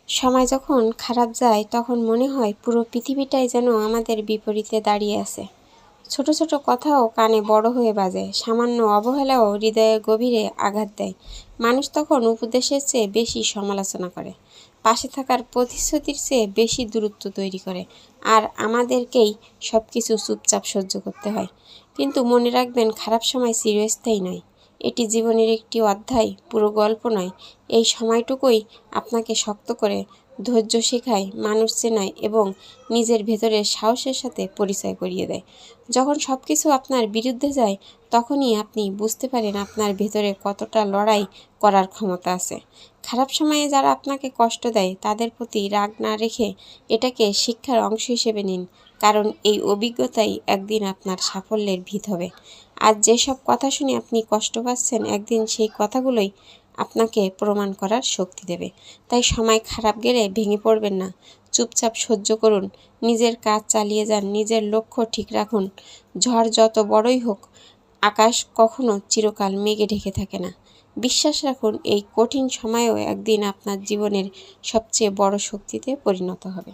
সময় যখন খারাপ যায় তখন মনে হয় পুরো পৃথিবীটাই যেন আমাদের বিপরীতে দাঁড়িয়ে আছে। ছোট ছোট কথাও কানে বড় হয়ে বাজে, সামান্য অবহেলাও হৃদয়ের গভীরে আঘাত দেয়। মানুষ তখন উপদেশের চেয়ে বেশি সমালোচনা করে, পাশে থাকার প্রতিশ্রুতির চেয়ে বেশি দূরত্ব তৈরি করে, আর আমাদেরকেই সব কিছু চুপচাপ সহ্য করতে হয়। কিন্তু মনে রাখবেন, খারাপ সময় চিরস্থায়ী নয়। এটি জীবনের একটি অধ্যায়, পুরো গল্প নয়। এই সময়টুকুই আপনাকে শক্ত করে, ধৈর্য শেখায়, মানুষ চেনায় এবং নিজের ভেতরের সাহসের সাথে পরিচয় করিয়ে দেয়। যখন সব কিছু আপনার বিরুদ্ধে যায়, তখনই আপনি বুঝতে পারেন আপনার ভেতরে কতটা লড়াই করার ক্ষমতা আছে। খারাপ সময়ে যারা আপনাকে কষ্ট দেয় তাদের প্রতি রাগ না রেখে এটাকে শিক্ষার অংশ হিসেবে নিন, কারণ এই অভিজ্ঞতাই একদিন আপনার সাফল্যের ভিত হবে। আজ যেসব কথা শুনে আপনি কষ্ট পাচ্ছেন, একদিন সেই কথাগুলোই আপনাকে প্রমাণ করার শক্তি দেবে। তাই সময় খারাপ গেলে ভেঙে পড়বেন না, চুপচাপ সহ্য করুন, নিজের কাজ চালিয়ে যান, নিজের লক্ষ্য ঠিক রাখুন। ঝড় যত বড়ই হোক, আকাশ কখনো চিরকাল মেঘে ঢেকে থাকে না। বিশ্বাস রাখুন, এই কঠিন সময়েও একদিন আপনার জীবনের সবচেয়ে বড় শক্তিতে পরিণত হবে।